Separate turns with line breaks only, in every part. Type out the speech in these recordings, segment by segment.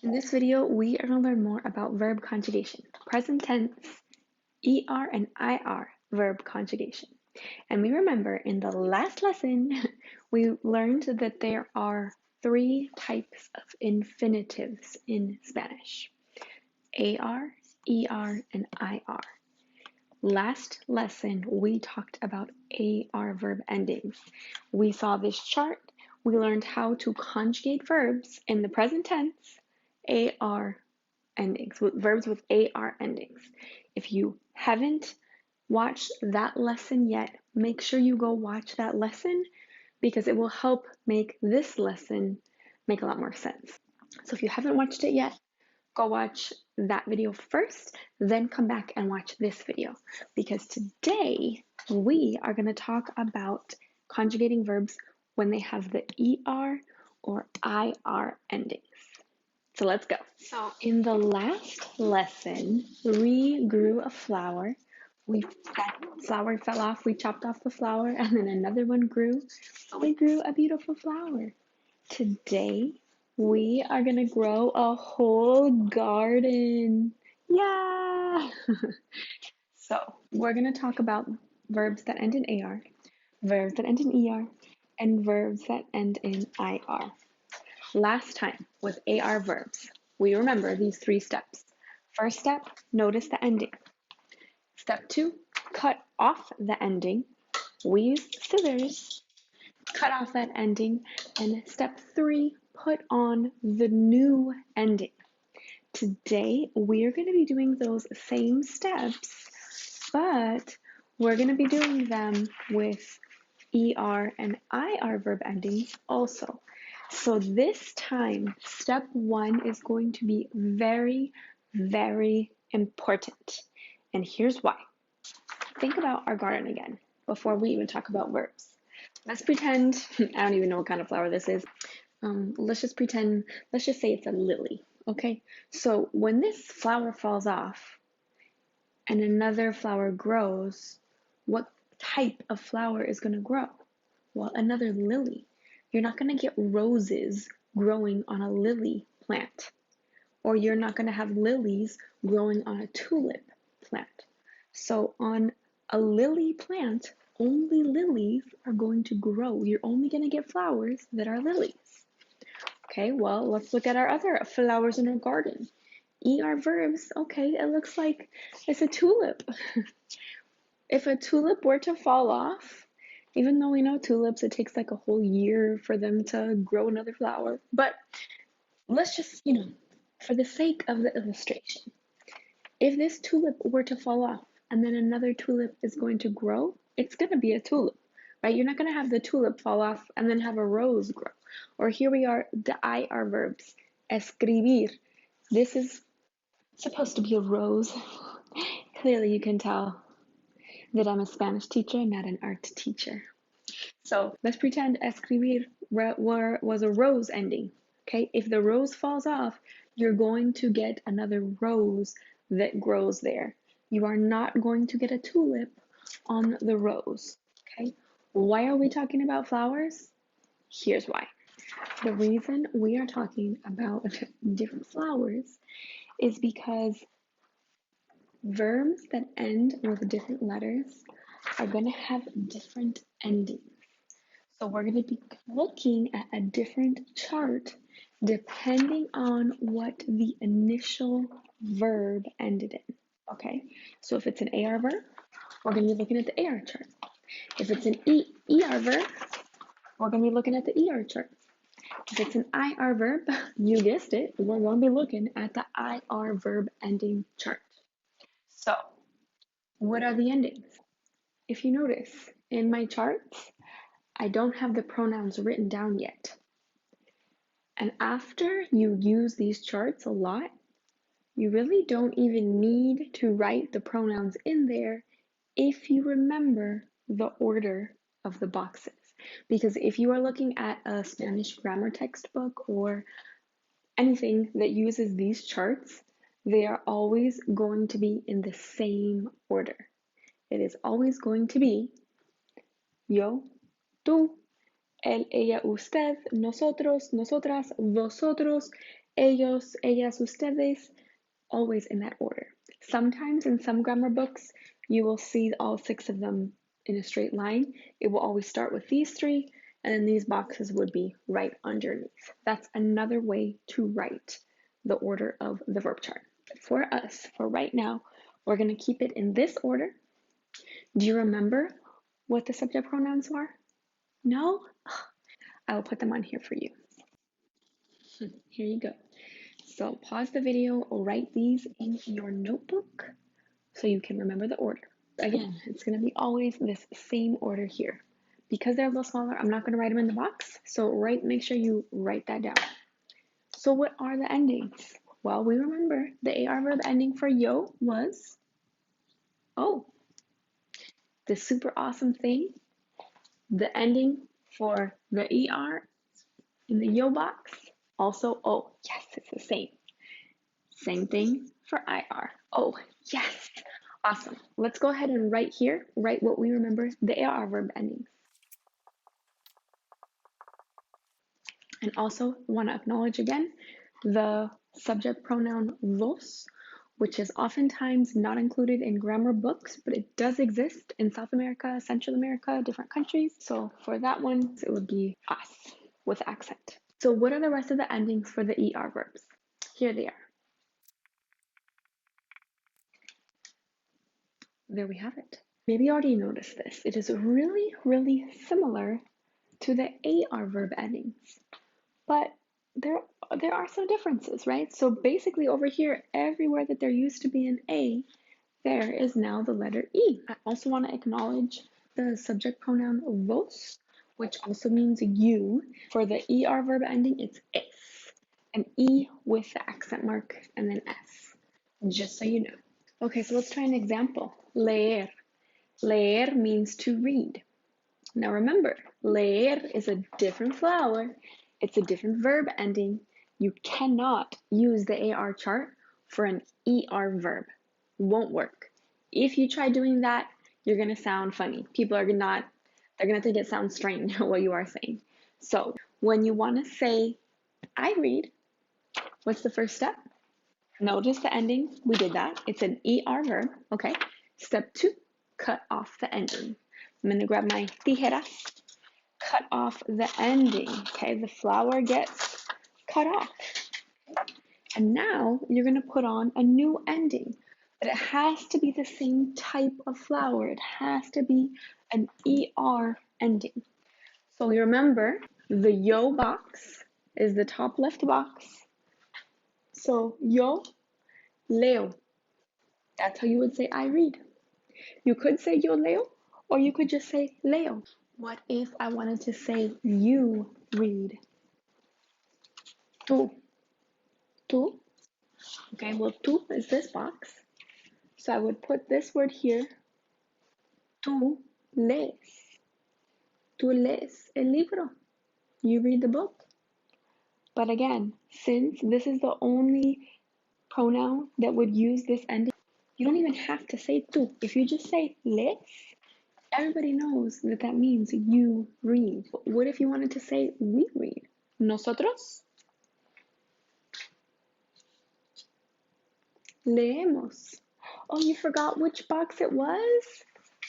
In this video, we are going to learn more about verb conjugation, present tense, ER and IR verb conjugation. And we remember in the last lesson, we learned that there are 3 types of infinitives in Spanish: AR, ER, and IR. Last lesson, we talked about AR verb endings. We saw this chart. We learned how to conjugate verbs in the present tense, AR endings, with verbs with AR endings. If you haven't watched that lesson yet, make sure you go watch that lesson because it will help make this lesson make a lot more sense. So if you haven't watched it yet, go watch that video first, then come back and watch this video, because today we are going to talk about conjugating verbs when they have the ER or IR endings. So let's go. So in the last lesson, we grew a flower. That flower fell off, we chopped off the flower, and then another one grew. So we grew a beautiful flower. Today, we are gonna grow a whole garden. Yeah! So we're gonna talk about verbs that end in AR, verbs that end in ER, and verbs that end in IR. Last time with AR verbs, we remember these 3 steps. First step, notice the ending. Step 2, cut off the ending. We use scissors, cut off that ending. And step 3, put on the new ending. Today, we are going to be doing those same steps, but we're going to be doing them with ER and IR verb endings also. So this time, step 1 is going to be very, very important. And here's why. Think about our garden again before we even talk about verbs. Let's pretend, I don't even know what kind of flower this is. Let's just say it's a lily, okay? So when this flower falls off and another flower grows, what type of flower is going to grow? Well, another lily. You're not going to get roses growing on a lily plant, or you're not going to have lilies growing on a tulip plant. So on a lily plant, only lilies are going to grow. You're only going to get flowers that are lilies. Okay, well, let's look at our other flowers in our garden. ER verbs, okay, it looks like it's a tulip. If a tulip were to fall off, even though we know tulips, it takes like a whole year for them to grow another flower. But let's just, for the sake of the illustration, if this tulip were to fall off and then another tulip is going to grow, it's going to be a tulip, right? You're not going to have the tulip fall off and then have a rose grow. Or here we are, the IR verbs. Escribir. This is supposed to be a rose. Clearly you can tell that I'm a Spanish teacher, not an art teacher. So let's pretend escribir was a rose ending, okay? If the rose falls off, you're going to get another rose that grows there. You are not going to get a tulip on the rose, okay? Why are we talking about flowers? Here's why. The reason we are talking about different flowers is because verbs that end with different letters are going to have different endings. So we're going to be looking at a different chart depending on what the initial verb ended in. Okay, so if it's an AR verb, we're going to be looking at the AR chart. If it's an ER verb, we're going to be looking at the ER chart. If it's an IR verb, you guessed it, we're going to be looking at the IR verb ending chart. So, what are the endings? If you notice, in my charts, I don't have the pronouns written down yet. And after you use these charts a lot, you really don't even need to write the pronouns in there if you remember the order of the boxes. Because if you are looking at a Spanish grammar textbook or anything that uses these charts, they are always going to be in the same order. It is always going to be yo, tú, él, ella, usted, nosotros, nosotras, vosotros, ellos, ellas, ustedes, always in that order. Sometimes in some grammar books, you will see all 6 of them in a straight line. It will always start with these 3, and then these boxes would be right underneath. That's another way to write the order of the verb chart. For us, for right now, we're going to keep it in this order. Do you remember what the subject pronouns are? No? I will put them on here for you. Here you go. So pause the video, write these in your notebook so you can remember the order. Again, it's going to be always this same order here. Because they're a little smaller, I'm not going to write them in the box. So make sure you write that down. So what are the endings? Well, we remember the AR verb ending for yo was oh. The super awesome thing, the ending for the ER in the yo box, also oh. Yes, it's the same. Same thing for IR. Oh, yes. Awesome. Let's go ahead and write what we remember, the AR verb endings. And also want to acknowledge again the subject pronoun vos, which is oftentimes not included in grammar books, but it does exist in South America, Central America, different countries. So for that one, it would be us with accent. So what are the rest of the endings for the ER verbs? Here they are. There we have it. Maybe you already noticed this. It is really, really similar to the AR verb endings, but there are some differences, right? So basically over here, everywhere that there used to be an A, there is now the letter E. I also want to acknowledge the subject pronoun vos, which also means you. For the ER verb ending, it's es, an E with the accent mark and then S, just so you know. Okay, so let's try an example. Leer. Leer means to read. Now remember, leer is a different flower. It's a different verb ending. You cannot use the AR chart for an ER verb. Won't work. If you try doing that, you're going to sound funny. People are they're going to think it sounds strange what you are saying. So when you want to say, I read, what's the first step? Notice the ending. We did that. It's an ER verb. Okay. Step 2, cut off the ending. I'm going to grab my tijeras, cut off the ending. Okay. The flower gets cut off. And now you're going to put on a new ending. But it has to be the same type of flower. It has to be an ER ending. So you remember the yo box is the top left box. So yo leo. That's how you would say I read. You could say yo leo, or you could just say leo. What if I wanted to say you read? Tú. Tú. Okay, well, tú is this box. So I would put this word here. Tú lees. Tú lees el libro. You read the book. But again, since this is the only pronoun that would use this ending, you don't even have to say tú. If you just say lees, everybody knows that that means you read. What if you wanted to say we read? Nosotros leemos. Oh, you forgot which box it was?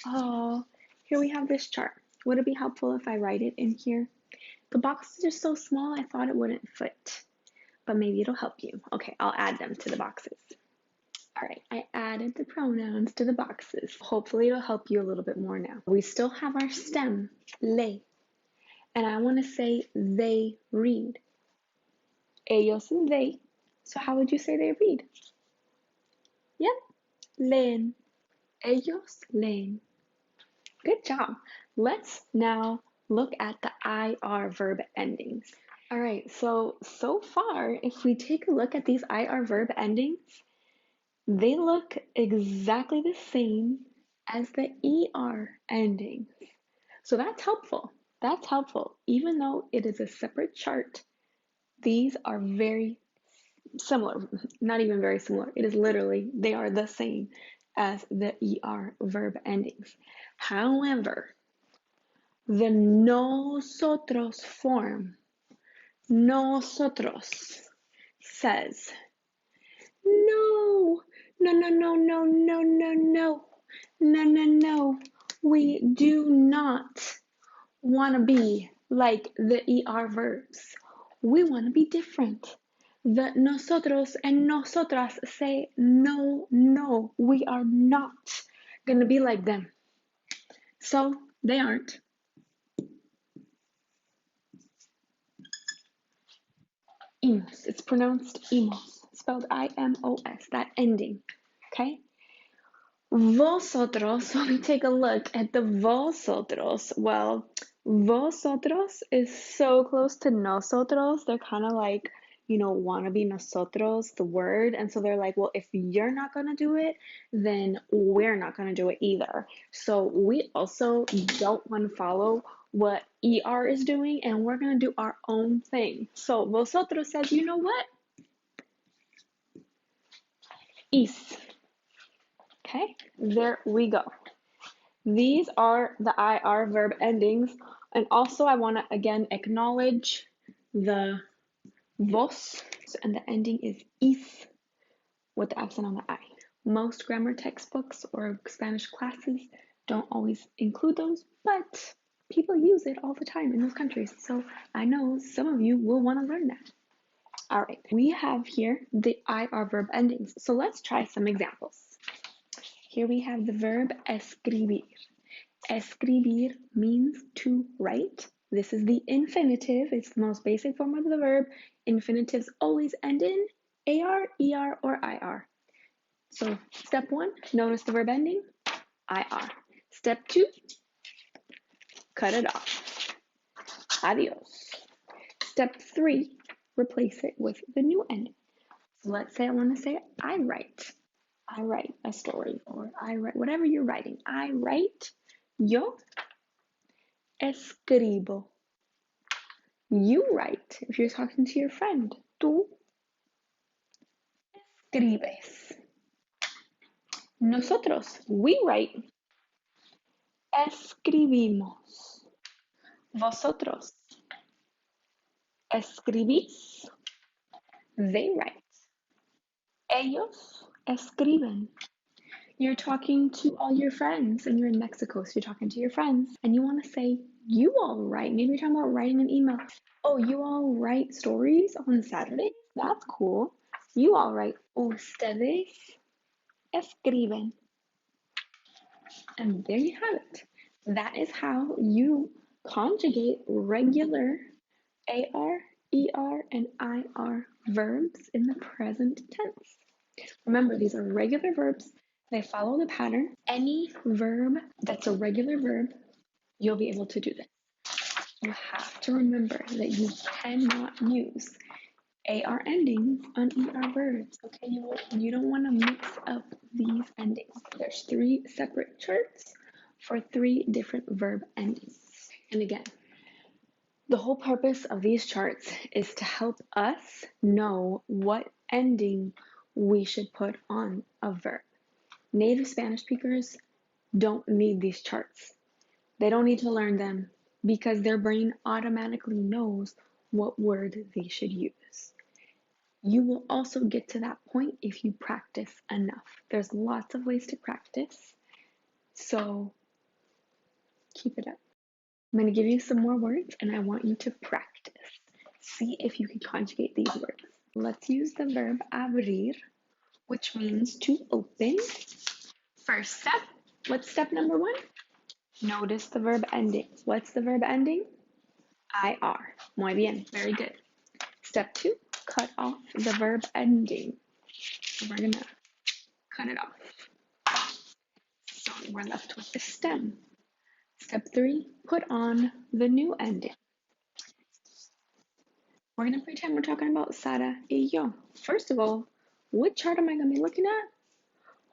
Oh, here we have this chart. Would it be helpful if I write it in here? The boxes are so small, I thought it wouldn't fit, but maybe it'll help you. Okay, I'll add them to the boxes. All right, I added the pronouns to the boxes. Hopefully it'll help you a little bit more now. We still have our stem, le, and I want to say they read. Ellos and they. So how would you say they read? Yep, leen. Ellos leen. Good job. Let's now look at the IR verb endings. All right, so far, if we take a look at these IR verb endings, they look exactly the same as the ER endings. So that's helpful. That's helpful. Even though it is a separate chart, these are very similar. Not even very similar. It is literally, they are the same as the ER verb endings. However, The nosotros form. Nosotros says, no, no, no, no, no, no, no, no, no, no, no. We do not want to be like the ER verbs. We want to be different. The nosotros and nosotras say, no, no, we are not going to be like them. So they aren't. Imos. It's pronounced imos, spelled I-M-O-S, that ending. Okay? Vosotros, when we take a look at the vosotros, well, vosotros is so close to nosotros. They're kind of like, wannabe nosotros, the word. And so they're like, well, if you're not going to do it, then we're not going to do it either. So we also don't want to follow what ER is doing, and we're going to do our own thing. So vosotros says, you know what? Is. Okay, there we go. These are the IR verb endings. And also I want to again acknowledge the vos, and the ending is is with the accent on the I. Most grammar textbooks or Spanish classes don't always include those, but people use it all the time in those countries. So I know some of you will want to learn that. All right, we have here the IR verb endings. So let's try some examples. Here we have the verb escribir. Escribir means to write. This is the infinitive. It's the most basic form of the verb. Infinitives always end in AR, ER, or IR. So step 1, notice the verb ending, IR. Step 2, cut it off. Adios. Step 3, replace it with the new ending. So let's say I want to say I write. I write a story, or I write whatever you're writing. I write. Yo escribo. You write. If you're talking to your friend, tú escribes. Nosotros, we write. Escribimos. Vosotros, escribís. They write. Ellos escriben. You're talking to all your friends, and you're in Mexico, so you're talking to your friends, and you want to say, you all write. Maybe you're talking about writing an email. Oh, you all write stories on Saturdays? That's cool. You all write. Ustedes escriben. And there you have it. That is how you conjugate regular AR, ER, and IR verbs in the present tense. Remember, these are regular verbs. They follow the pattern. Any verb that's a regular verb, you'll be able to do this. You have to remember that you cannot use AR endings on ER verbs, okay? You don't want to mix up these endings. There's 3 separate charts for 3 different verb endings. And again, the whole purpose of these charts is to help us know what ending we should put on a verb. Native Spanish speakers don't need these charts. They don't need to learn them because their brain automatically knows what word they should use. You will also get to that point if you practice enough. There's lots of ways to practice, so keep it up. I'm going to give you some more words, and I want you to practice. See if you can conjugate these words. Let's use the verb abrir, which means to open. First step, what's step number 1? Notice the verb ending. What's the verb ending? IR. Muy bien, very good. Step 2, cut off the verb ending. So we're gonna cut it off. So we're left with the stem. Step 3, put on the new ending. We're gonna pretend we're talking about Sara y yo. First of all, what chart am I gonna be looking at?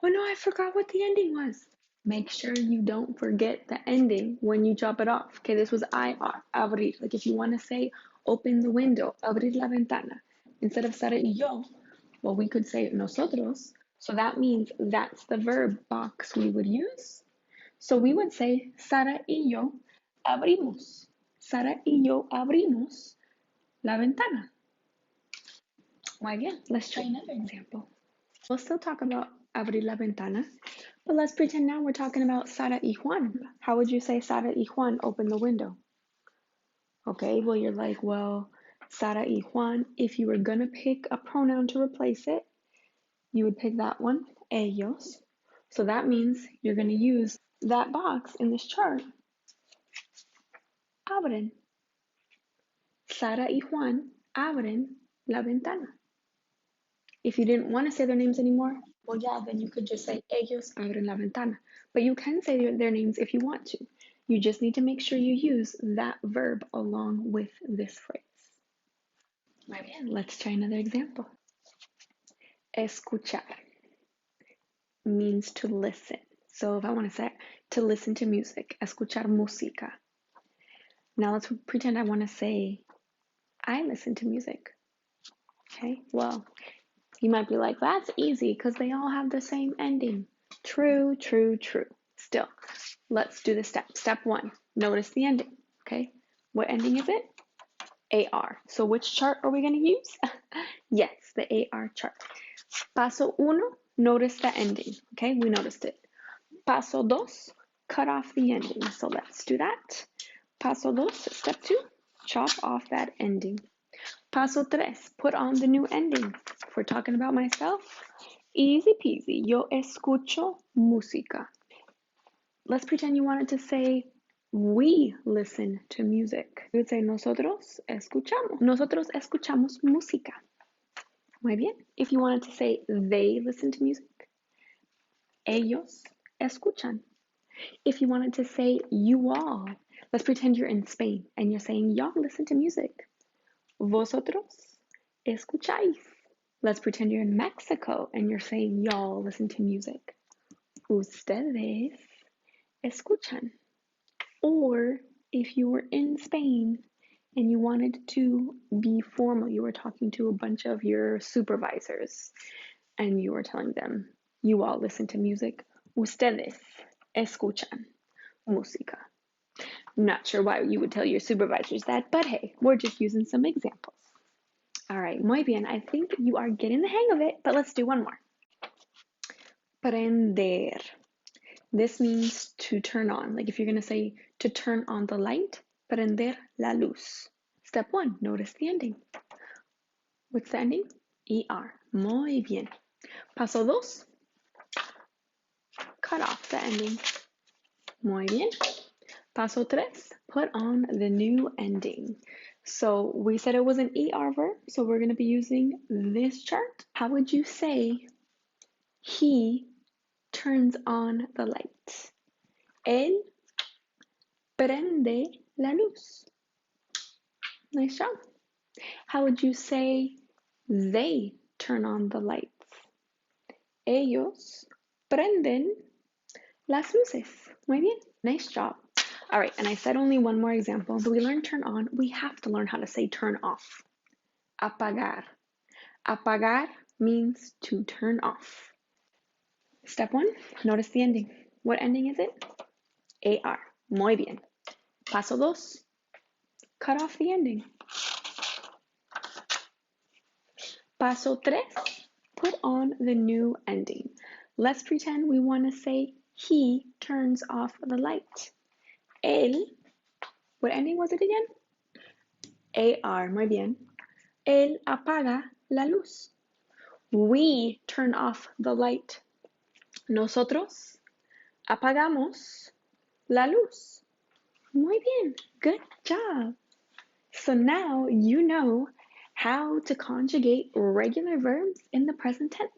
Oh no, I forgot what the ending was. Make sure you don't forget the ending when you chop it off. Okay, this was IR, abrir. Like if you want to say open the window, abrir la ventana. Instead of Sara y yo, well, we could say nosotros. So that means that's the verb box we would use. So we would say Sara y yo abrimos. Sara y yo abrimos la ventana. Muy bien. Let's try another example. We'll still talk about abrir la ventana, but let's pretend now we're talking about Sara y Juan. How would you say Sara y Juan open the window? Okay, well, you're like, well, Sara y Juan, if you were gonna pick a pronoun to replace it, you would pick that one, ellos. So that means you're gonna use that box in this chart. Abren. Sara y Juan abren la ventana. If you didn't want to say their names anymore, well, yeah, then you could just say ellos abren la ventana. But you can say their names if you want to. You just need to make sure you use that verb along with this phrase. Muy bien, let's try another example. Escuchar means to listen. So if I want to say to listen to music, escuchar música. Now let's pretend I want to say I listen to music. Okay, well, you might be like, that's easy because they all have the same ending. True, true, true. Still, let's do the step. Step 1, notice the ending. Okay, what ending is it? AR. So which chart are we going to use? Yes, the AR chart. Paso 1, notice the ending. Okay, we noticed it. Paso 2, cut off the ending. So let's do that. Paso 2, step 2, chop off that ending. Paso 3, put on the new ending. If we're talking about myself, easy peasy. Yo escucho música. Let's pretend you wanted to say we listen to music. You would say nosotros escuchamos. Nosotros escuchamos música. Muy bien. If you wanted to say they listen to music, ellos escuchan. If you wanted to say you all, let's pretend you're in Spain and you're saying y'all listen to music. Vosotros escucháis. Let's pretend you're in Mexico and you're saying y'all listen to music. Ustedes escuchan. Or if you were in Spain and you wanted to be formal, you were talking to a bunch of your supervisors and you were telling them, you all listen to music. Ustedes escuchan música. Not sure why you would tell your supervisors that, but hey, we're just using some examples. All right, muy bien. I think you are getting the hang of it, but let's do one more. Prender. This means to turn on. Like if you're going to say to turn on the light, prender la luz. Step 1, notice the ending. What's the ending? ER. Muy bien. Paso 2, cut off the ending. Muy bien. Paso 3, put on the new ending. So we said it was an ER verb, so we're going to be using this chart. How would you say he turns on the light? Él prende la luz. Nice job. How would you say they turn on the lights? Ellos prenden las luces. Muy bien. Nice job. All right, and I said only one more example. So we learned turn on. We have to learn how to say turn off. Apagar. Apagar means to turn off. Step 1, notice the ending. What ending is it? AR. Muy bien. Paso 2, cut off the ending. Paso 3, put on the new ending. Let's pretend we want to say he turns off the light. Él, what ending was it again? AR, muy bien. Él apaga la luz. We turn off the light. Nosotros apagamos la luz. Muy bien, good job. So now you know how to conjugate regular verbs in the present tense.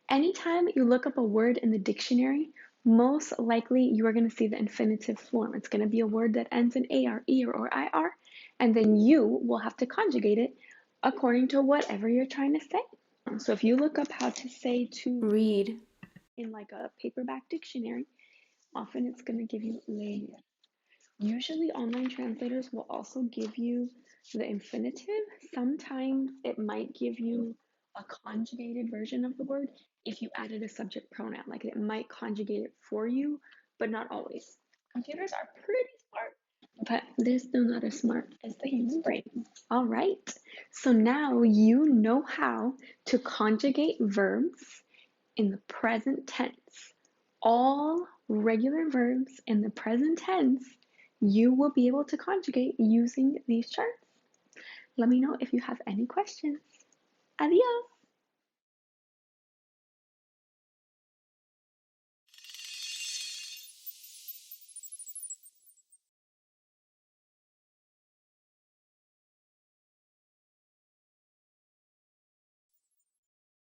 Anytime you look up a word in the dictionary, most likely you are going to see the infinitive form. It's going to be a word that ends in AR, ER, or IR, and then you will have to conjugate it according to whatever you're trying to say. So if you look up how to say to read in like a paperback dictionary, often it's going to give you leer. Usually online translators will also give you the infinitive. Sometimes it might give you a conjugated version of the word if you added a subject pronoun. Like it might conjugate it for you, but not always. Computers are pretty smart but they're still not as smart as the human brain. All right, so now you know how to conjugate verbs in the present tense. All regular verbs in the present tense, you will be able to conjugate using these charts. Let me know if you have any questions. Adios!